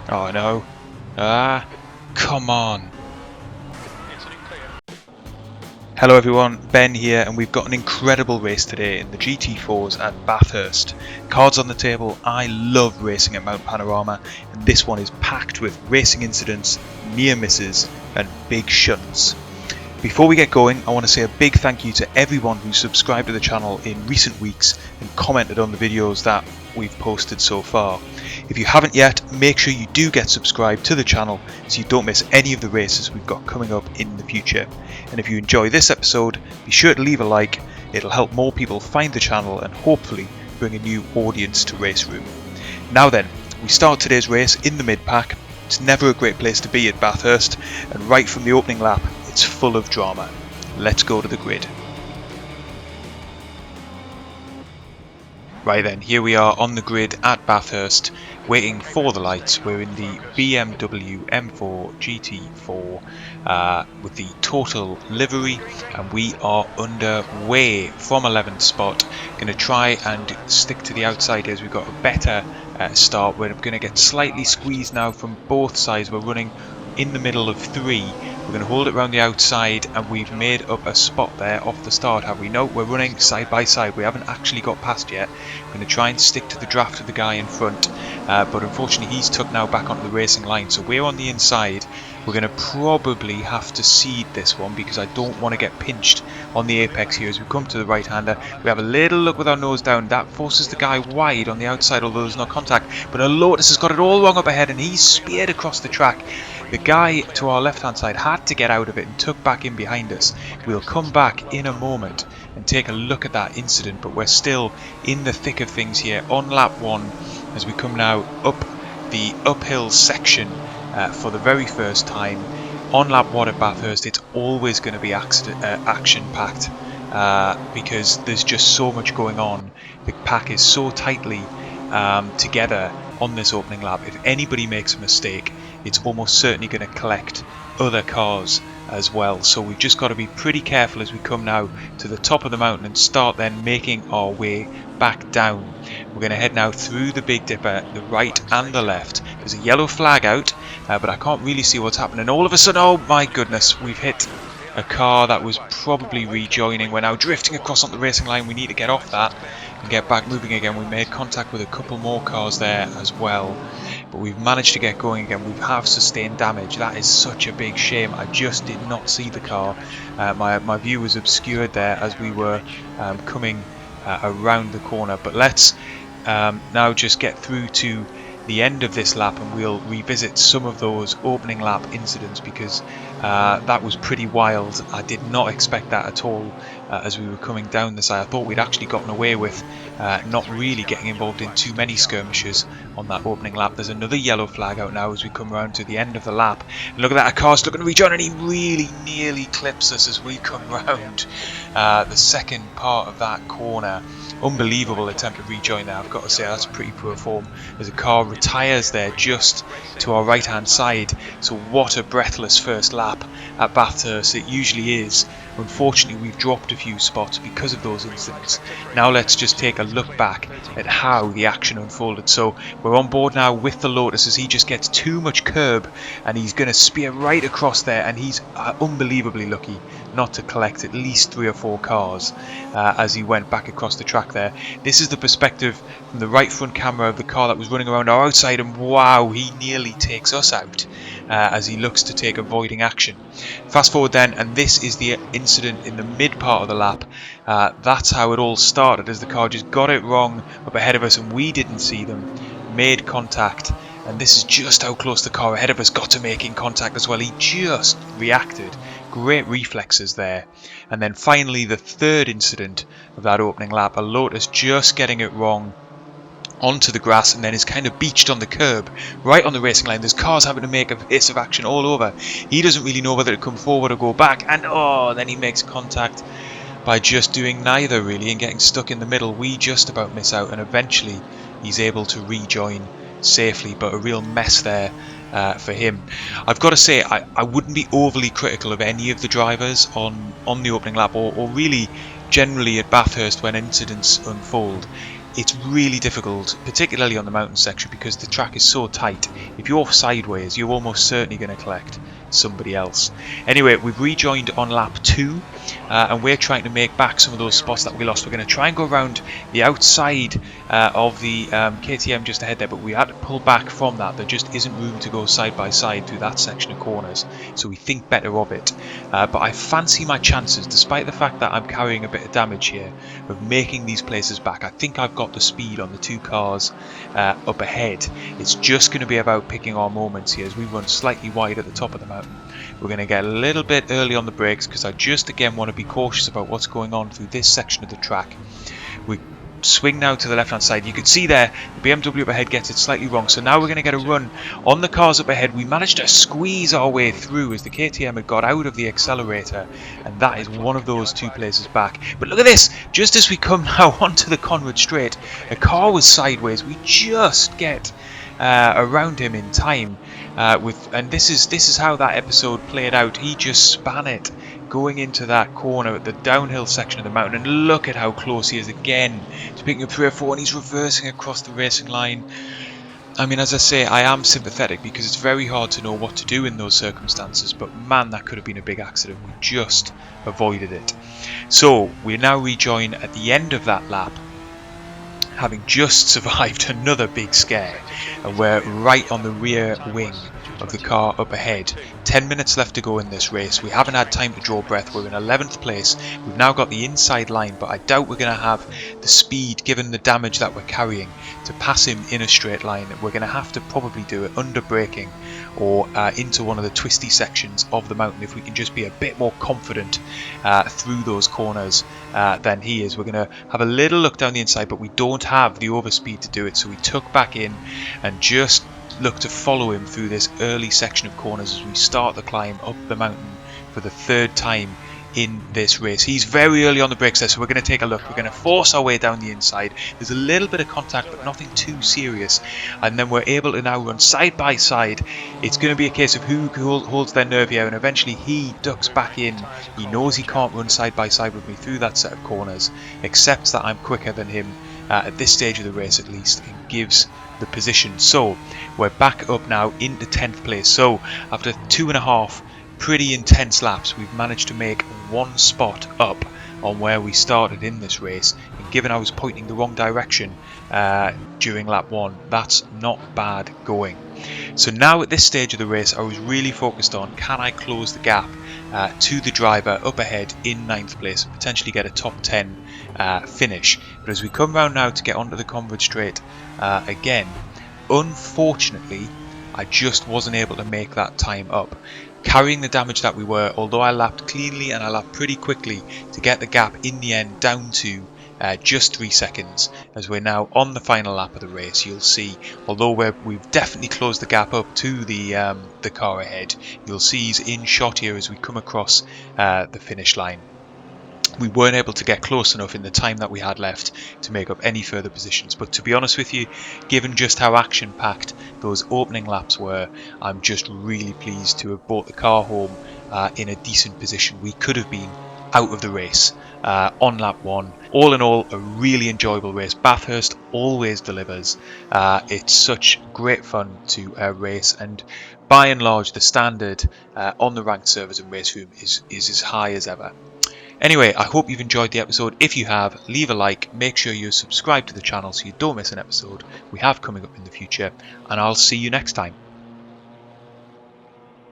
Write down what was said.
Oh no. Ah, come on. Hello everyone, Ben here, and we've got an incredible race today in the GT4s at Bathurst. Cards on the table. I love racing at Mount Panorama, and this one is packed with racing incidents, near misses, and big shunts. Before we get going, I want to say a big thank you to everyone who subscribed to the channel in recent weeks and commented on the videos that we've posted so far. If you haven't yet, make sure you do get subscribed to the channel so you don't miss any of the races we've got coming up in the future. And if you enjoy this episode, be sure to leave a like. It'll help more people find the channel and hopefully bring a new audience to RaceRoom. Now then, we start today's race in the mid-pack. It's never a great place to be at Bathurst, and right from the opening lap, it's full of drama. Let's go to the grid. Right then, here we are on the grid at Bathurst, waiting for the lights. We're in the BMW M4 GT4 with the total livery, and we are underway from 11th spot. Going to try and stick to the outside as we've got a better start. We're going to get slightly squeezed now from both sides. We're running in the middle of three. We're going to hold it around the outside, and we've made up a spot there off the start, have we? No, we're running side by side. We haven't actually got past yet. We're going to try and stick to the draft of the guy in front, but unfortunately he's took now back onto the racing line, so we're on the inside. We're going to probably have to seed this one because I don't want to get pinched on the apex here as we come to the right-hander. We have a little look with our nose down. That forces the guy wide on the outside, although there's no contact. But a Lotus has got it all wrong up ahead, and he's speared across the track. The guy to our left-hand side had to get out of it and took back in behind us. We'll come back in a moment and take a look at that incident, but we're still in the thick of things here on lap one as we come now up the uphill section for the very first time. On lap one at Bathurst, it's always going to be action-packed because there's just so much going on. The pack is so tightly together on this opening lap. If anybody makes a mistake, it's almost certainly going to collect other cars as well. So we've just got to be pretty careful as we come now to the top of the mountain and start then making our way back down. We're going to head now through the Big Dipper, the right and the left. There's a yellow flag out, but I can't really see what's happening. All of a sudden, oh my goodness, we've hit a car that was probably rejoining. We're now drifting across on the racing line. We need to get off that and get back moving again. We made contact with a couple more cars there as well, but we've managed to get going again. We have sustained damage. That is such a big shame. I just did not see the car. My view was obscured there as we were coming around the corner, but let's now just get through to the end of this lap and we'll revisit some of those opening lap incidents because that was pretty wild. I did not expect that at all as we were coming down the side. I thought we'd actually gotten away with not really getting involved in too many skirmishes on that opening lap. There's another yellow flag out now as we come around to the end of the lap. And look at that, a car's looking to rejoin, and he really nearly clips us as we come round the second part of that corner. Unbelievable attempt to rejoin there, I've got to say. That's pretty poor form as a car retires there just to our right hand side. So what a breathless first lap at Bathurst it usually is. Unfortunately we've dropped a few spots because of those incidents. Now let's just take a look back at how the action unfolded. So we're on board now with the Lotus as he just gets too much curb and he's going to spear right across there, and he's unbelievably lucky not to collect at least 3 or 4 cars as he went back across the track there. This is the perspective from the right front camera of the car that was running around our outside, and wow, he nearly takes us out as he looks to take avoiding action. Fast forward then, and this is the incident in the mid part of the lap. That's how it all started, as the car just got it wrong up ahead of us and we didn't see them, made contact, and this is just how close the car ahead of us got to making contact as well. He just reacted. Great reflexes there. And then finally the third incident of that opening lap, a Lotus just getting it wrong onto the grass and then is kind of beached on the curb right on the racing line. There's cars having to make a pace of action all over. He doesn't really know whether to come forward or go back, and then he makes contact by just doing neither really and getting stuck in the middle. We just about miss out, and eventually he's able to rejoin safely, but a real mess there for him. I've got to say, I wouldn't be overly critical of any of the drivers on the opening lap or really generally at Bathurst when incidents unfold. it's really difficult, particularly on the mountain section, because the track is so tight. If you're sideways, you're almost certainly going to collect somebody else. Anyway, we've rejoined on lap 2, and we're trying to make back some of those spots that we lost. We're going to try and go around the outside of the KTM just ahead there, but we had to pull back from that. There just isn't room to go side by side through that section of corners, so we think better of it. But I fancy my chances, despite the fact that I'm carrying a bit of damage here, of making these places back. I think I've got the speed on the 2 cars up ahead. It's just going to be about picking our moments here as we run slightly wide at the top of the mountain. We're going to get a little bit early on the brakes because I just again want to be cautious about what's going on through this section of the track. We swing now to the left hand side. You can see there the BMW up ahead gets it slightly wrong, so now we're going to get a run on the cars up ahead. We managed to squeeze our way through as the KTM had got out of the accelerator, and that is one of those 2 places back. But look at this, just as we come now onto the Conrad straight, a car was sideways. We just get around him in time, and this is how that episode played out. He just span it going into that corner at the downhill section of the mountain, and look at how close he is again to picking up 3 or 4, and he's reversing across the racing line. I mean, as I say, I am sympathetic because it's very hard to know what to do in those circumstances, but man, that could have been a big accident. We just avoided it. So we now rejoin at the end of that lap, having just survived another big scare, and we're right on the rear wing of the car up ahead. 10 minutes left to go in this race. We haven't had time to draw breath. We're in 11th place. We've now got the inside line, but I doubt we're going to have the speed, given the damage that we're carrying, to pass him in a straight line. We're going to have to probably do it under braking or into one of the twisty sections of the mountain if we can just be a bit more confident through those corners than he is. We're going to have a little look down the inside, but we don't have the overspeed to do it, so we tuck back in and just look to follow him through this early section of corners as we start the climb up the mountain for the 3rd time in this race. He's very early on the brakes there, so we're going to take a look. We're going to force our way down the inside. There's a little bit of contact, but nothing too serious, and then we're able to now run side by side. It's going to be a case of who holds their nerve here, and eventually he ducks back in. He knows he can't run side by side with me through that set of corners, accepts that I'm quicker than him at this stage of the race at least, and gives the position. So we're back up now into 10th place. So after 2.5 pretty intense laps, we've managed to make 1 spot up on where we started in this race, and given I was pointing the wrong direction during lap 1, that's not bad going. So now at this stage of the race, I was really focused on, can I close the gap to the driver up ahead in 9th place and potentially get a top 10 finish. But as we come round now to get onto the Conrad straight again, unfortunately I just wasn't able to make that time up. Carrying the damage that we were, although I lapped cleanly and I lapped pretty quickly to get the gap in the end down to just 3 seconds. As we're now on the final lap of the race, you'll see, although we've definitely closed the gap up to the car ahead, you'll see he's in shot here as we come across the finish line. We weren't able to get close enough in the time that we had left to make up any further positions, but to be honest with you, given just how action-packed those opening laps were, I'm just really pleased to have brought the car home in a decent position. We could have been out of the race on lap 1. All in all, a really enjoyable race. Bathurst always delivers. It's such great fun to race, and by and large the standard on the ranked servers and RaceRoom is as high as ever. Anyway, I hope you've enjoyed the episode. If you have, leave a like, make sure you subscribe to the channel so you don't miss an episode we have coming up in the future, and I'll see you next time.